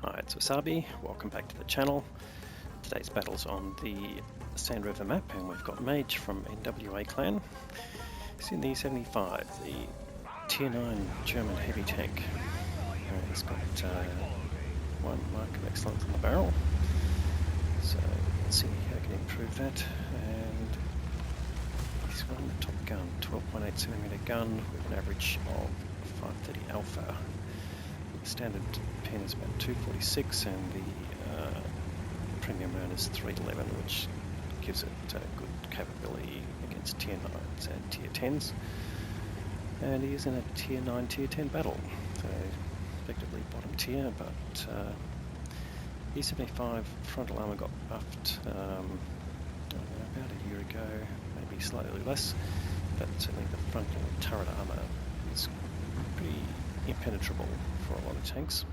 Hi, it's Wasabi. Welcome back to the channel. Today's battle's on the Sand River map, and we've got Mage from NWA clan. He's in the E75, the Tier 9 German heavy tank. He's got one mark of excellence on the barrel, so let's see how we can improve that. And he's got the top gun, 12.8cm gun with an average of 530 alpha. The standard pen is about 246 and the premium round is 311, which gives it good capability against tier 9s and tier 10s. And he is in a tier 9, tier 10 battle, so effectively bottom tier, but E75 frontal armour got buffed about a year ago, maybe slightly less, but certainly the frontal turret armour is pretty impenetrable for a lot of tanks,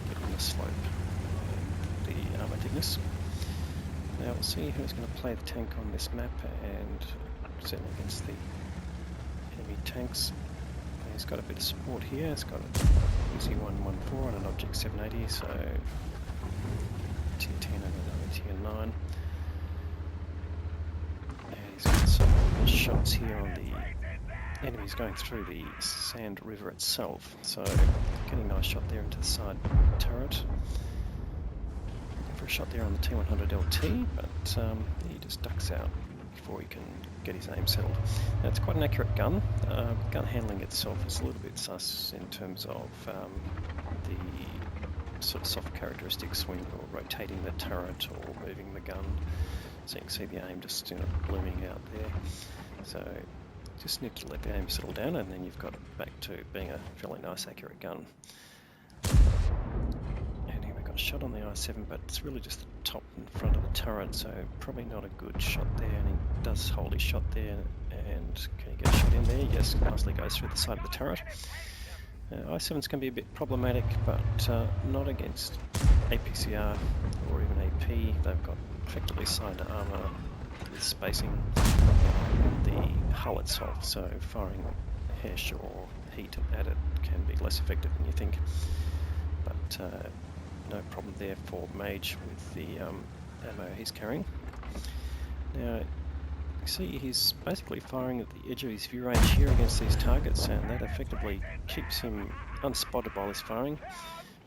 given the slope and the armour thickness. Now we'll see who's going to play the tank on this map, and certainly against the enemy tanks. He's got a bit of support here. It's got a Uzi 114 and an Object 780, so tier 10 and another tier 9. And he's got some shots here on the enemies going through the Sand River itself, so getting a nice shot there into the side turret. Looking for a shot there on the T100 LT, but he just ducks out before he can get his aim settled. Now, it's quite an accurate gun. Gun handling itself is a little bit sus in terms of the sort of soft characteristics when you're rotating the turret or moving the gun. So you can see the aim just blooming out there. So just need to let the aim settle down, and then you've got it back to being a fairly nice accurate gun. And here we've got a shot on the i7, but it's really just the top and front of the turret, so probably not a good shot there. And he does hold his shot there, and can he get a shot in there? Yes, nicely goes through the side of the turret. i7's can be a bit problematic, but not against APCR or even AP. They've got effectively side armour with spacing on the hull itself, so firing HESH or heat at it can be less effective than you think. But no problem there for Mage with the ammo he's carrying. Now, you see he's basically firing at the edge of his view range here against these targets, and that effectively keeps him unspotted while he's firing.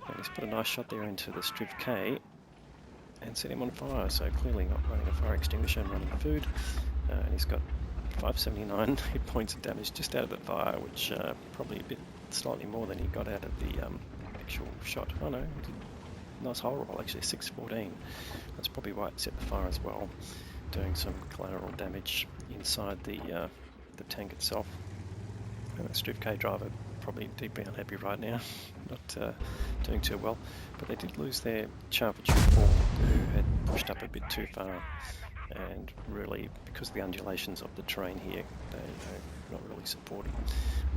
And he's put a nice shot there into the Striv K and set him on fire, so clearly not running a fire extinguisher and running food. And he's got 579 hit points of damage just out of the fire, which probably a bit slightly more than he got out of the actual shot. Oh no, nice hole roll actually, 614. That's probably why it set the fire as well, doing some collateral damage inside the tank itself. And the Striv K driver probably deeply unhappy right now, not doing too well. But they did lose their Charger 4, who had pushed up a bit too far, and really, because of the undulations of the terrain here, they're not really supporting.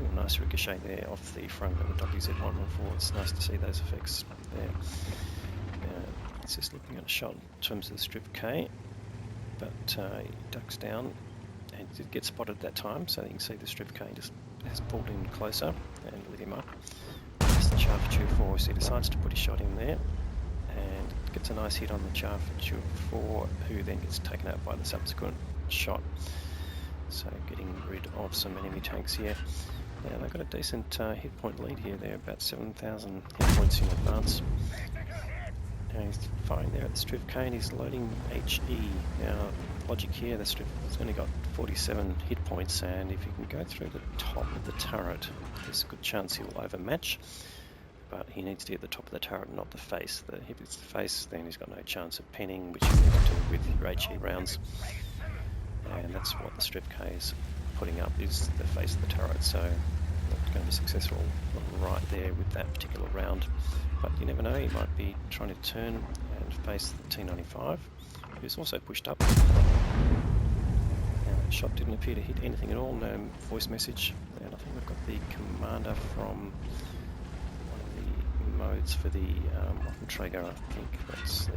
Ooh, nice ricochet there off the front of the WZ114. It's nice to see those effects there. It's just looking at a shot in terms of the Striv K, but he ducks down and did get spotted at that time, so you can see the Striv K just has pulled in closer and lit him up. As the Charger 4, so he decides to put his shot in there and gets a nice hit on the Charger 4, who then gets taken out by the subsequent shot. So getting rid of some enemy tanks here. Now they've got a decent hit point lead here. They're about 7,000 hit points in advance. Now he's firing there at the Striv K and he's loading HE. Now logic here, the Striv has only got 47 hit points, and if you can go through the top of the turret, there's a good chance he will overmatch. But he needs to hit the top of the turret, not the face. If it's the face, then he's got no chance of pinning, which you need to do with your HE rounds. And that's what the Striv K is putting up, is the face of the turret, so not going to be successful right there with that particular round. But you never know, he might be trying to turn and face the T95, who's also pushed up. Now, that shot didn't appear to hit anything at all, no voice message. And I think we've got the commander from one of the modes for the Waffenträger, I think. That's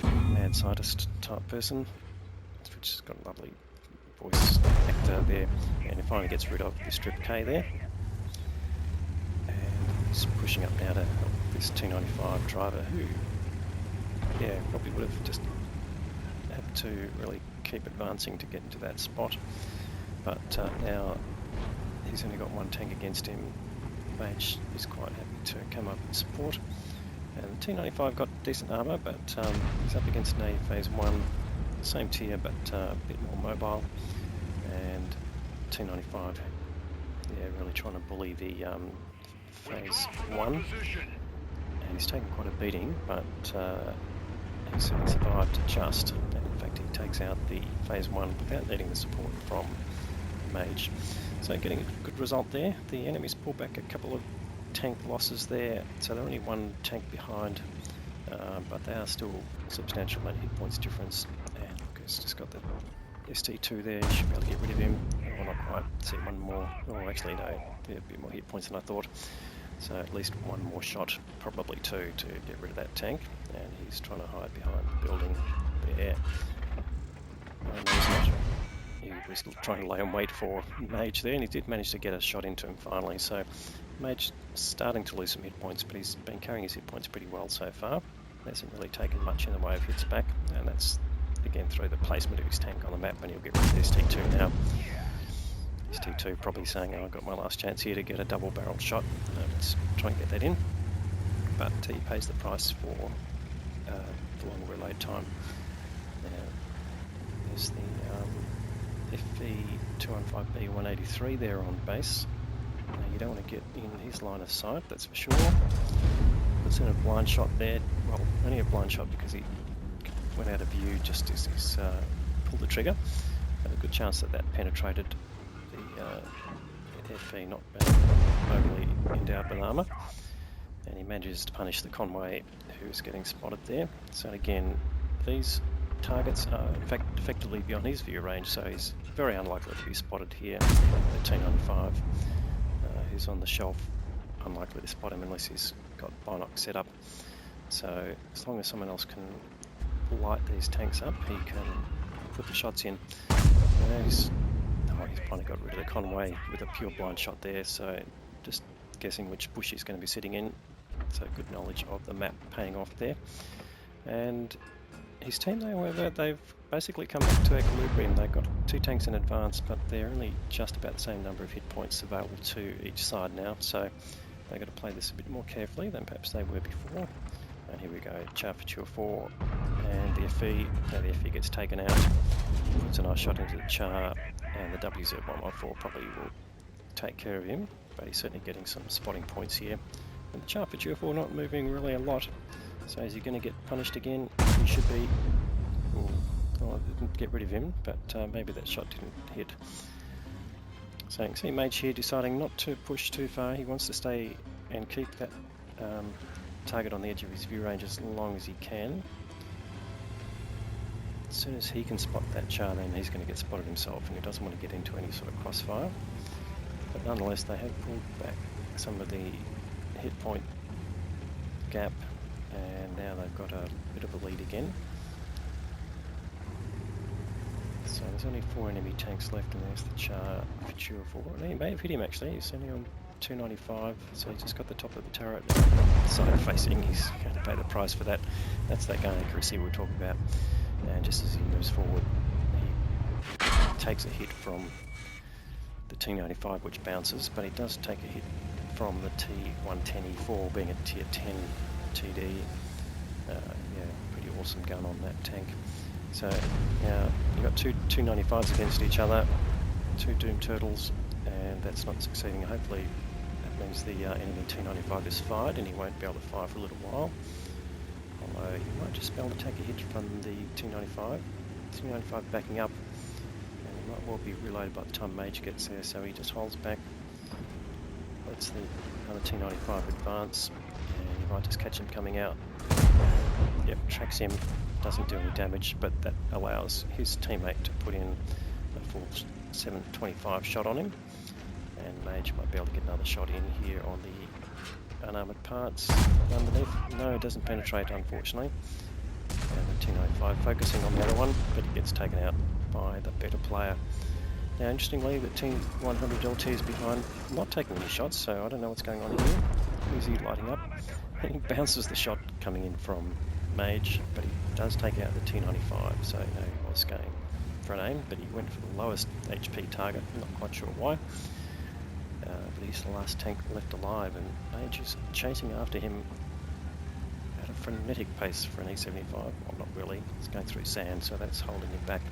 the mad scientist type person, which has got a lovely voice actor there. And he finally gets rid of the Striv K there. And He's pushing up now to help this 295 driver who, yeah, probably would have just had to really keep advancing to get into that spot. But now he's only got one tank against him. Mage is quite happy to come up and support. And T95 got decent armour, but he's up against an A phase 1, same tier but a bit more mobile. And T95, yeah, really trying to bully the phase 1. And he's taken quite a beating, but he survived just. And in fact, he takes out the phase 1 without needing the support from Mage. So getting a good result there. The enemies pull back a couple of tank losses there, so they're only one tank behind, but they are still substantial 8 hit points difference. And look, it's just got the ST2 there, you should be able to get rid of him. Or not quite, see one more, oh actually no, a bit more hit points than I thought. So at least one more shot, probably two, to get rid of that tank. And he's trying to hide behind the building there. No, he's not. He was trying to lay in wait for Mage there, and he did manage to get a shot into him finally. So Mage starting to lose some hit points, but he's been carrying his hit points pretty well so far. Hasn't really taken much in the way of hits back, and that's again through the placement of his tank on the map, and he'll get rid of his T2 now. His T2 probably saying, oh, I've got my last chance here to get a double barreled shot. Let's try and get that in. But he pays the price for the long reload time. There's the FV215B 183 there on base. Now you don't want to get in his line of sight, that's for sure. Puts in a blind shot there. Well, only a blind shot because he went out of view just as he's pulled the trigger. Had a good chance that that penetrated the FV, not being overly endowed with armour. And he manages to punish the convoy who's getting spotted there. So again, these targets are in fact effectively beyond his view range, so he's very unlikely to be spotted here. The T95 who's on the shelf, unlikely to spot him unless he's got binocs set up. So as long as someone else can light these tanks up, he can put the shots in. He's finally got rid of the convoy with a pure blind shot there, so just guessing which bush he's going to be sitting in. So good knowledge of the map paying off there. And his team, however, they've basically come back to equilibrium. They've got 2 tanks in advance, but they're only just about the same number of hit points available to each side now, so they've got to play this a bit more carefully than perhaps they were before. And here we go, Char for Chur 4, and the FE, now the FE gets taken out, puts a nice shot into the Char, and the WZ114 probably will take care of him, but he's certainly getting some spotting points here. And the Char for Chur 4 not moving really a lot, so is he going to get punished again? He should be. Well, I didn't get rid of him, but maybe that shot didn't hit. So you can see Mage here deciding not to push too far. He wants to stay and keep that target on the edge of his view range as long as he can. As soon as he can spot that Char, then he's going to get spotted himself, and he doesn't want to get into any sort of crossfire. But nonetheless, they have pulled back some of the hit point gap, and now they've got a bit of a lead again. So there's only 4 enemy tanks left, and there's the Char for Chur 4. And he may have hit him actually, he's only on 295, so he's just got the top of the turret side facing. He's going to pay the price for that. That's that gun accuracy we were talking about. And just as he moves forward, he takes a hit from the T95, which bounces, but he does take a hit from the T110E4, being a tier 10 TD. Yeah, pretty awesome gun on that tank. So now you've got two 295s against each other, 2 Doom Turtles, and that's not succeeding. Hopefully that means the enemy T95 is fired, and he won't be able to fire for a little while. Although he might just be able to take a hit from the T95. T95 backing up, and he might well be reloaded by the time Mage gets there, so he just holds back, lets the other T95 advance, and you might just catch him coming out. Yep, tracks him, doesn't do any damage, but that allows his teammate to put in a full 725 shot on him, and Mage might be able to get another shot in here on the unarmoured parts underneath. No, it doesn't penetrate, unfortunately. And the T95 focusing on the other one, but he gets taken out by the better player. Now, interestingly, the Team 100 LT is behind, not taking any shots, so I don't know what's going on here. Who's he lighting up? He bounces the shot coming in from Mage, but he does take out the T95, so no, he was going for an aim, but he went for the lowest HP target, not quite sure why. But he's the last tank left alive, and Mage is chasing after him at a frenetic pace for an E75. Well, not really, it's going through sand, so that's holding him back.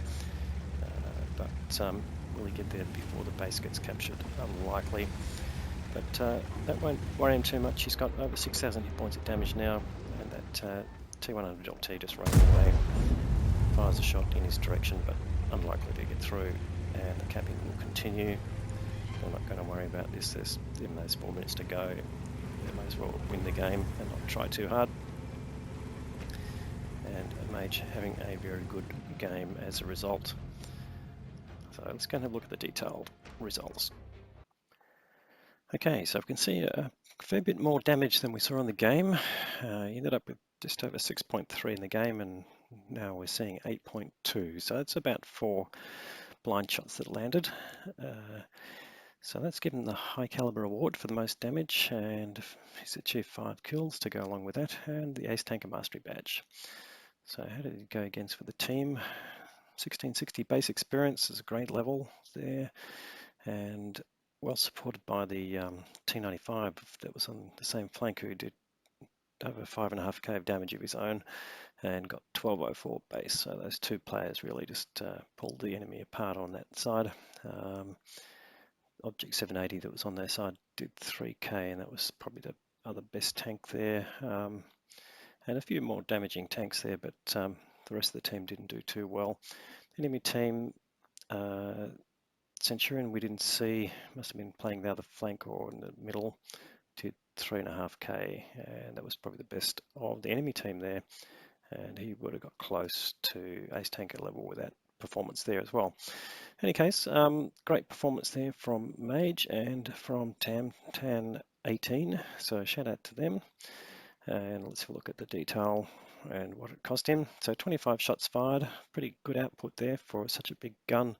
But will he get there before the base gets captured? Unlikely. But that won't worry him too much. He's got over 6,000 hit points of damage now, and that T100 LT just running away. Fires a shot in his direction, but unlikely to get through, and the capping will continue. We're not going to worry about this. There's even those 4 minutes to go. They may as well win the game and not try too hard. And Mage having a very good game as a result. So let's go and have a look at the detailed results. Okay, so we can see a fair bit more damage than we saw in the game. He ended up with just over 6.3 in the game, and now we're seeing 8.2. So it's about 4 blind shots that landed. So that's given the high caliber award for the most damage, and he's achieved 5 kills to go along with that, and the Ace Tanker Mastery Badge. So how did it go against for the team? 1660 base experience is a great level there, and well supported by the T95 that was on the same flank, who did over 5.5k of damage of his own and got 1204 base. So those 2 players really just pulled the enemy apart on that side. Object 780 that was on their side did 3k, and that was probably the other best tank there. And a few more damaging tanks there, but the rest of the team didn't do too well. Enemy team, Centurion we didn't see, must have been playing the other flank or in the middle, did 3.5k, and that was probably the best of the enemy team there, and he would have got close to Ace Tanker level with that performance there as well. In any case, great performance there from Mage and from Tan18, so shout out to them. And let's have a look at the detail and what it cost him. So 25 shots fired, pretty good output there for such a big gun.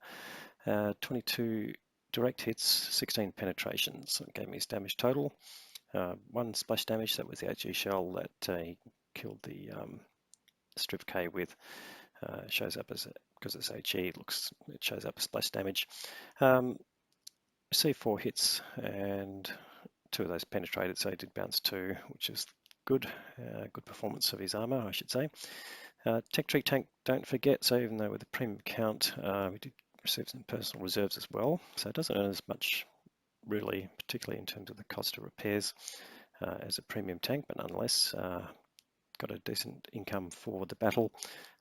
22 direct hits, 16 penetrations. So it gave me his damage total. 1 splash damage, that was the HE shell that he killed the Strip K with. Shows up as, because it's HE, it shows up as splash damage. Received 4 hits and 2 of those penetrated, so he did bounce 2, which is good. Good performance of his armor, I should say. Tech Tree Tank, don't forget, so even though with the premium count, we did receive some personal reserves as well, so it doesn't earn as much really, particularly in terms of the cost of repairs as a premium tank, but nonetheless got a decent income for the battle,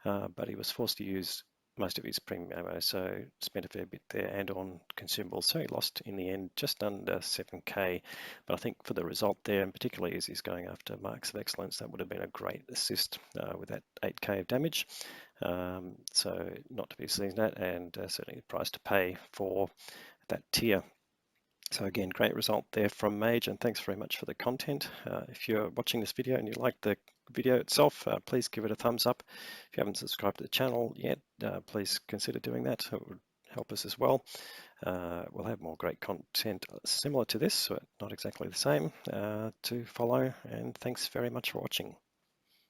but he was forced to use most of his premium ammo, so spent a fair bit there and on consumables, so he lost in the end just under 7k. But I think for the result there, and particularly as he's going after marks of excellence, that would have been a great assist with that 8k of damage. So not to be seen at, and certainly the price to pay for that tier. So again, great result there from Mage, and thanks very much for the content. If you're watching this video and you like the video itself, please give it a thumbs up. If you haven't subscribed to the channel yet, please consider doing that. It would help us as well. We'll have more great content similar to this, but not exactly the same, to follow, and thanks very much for watching.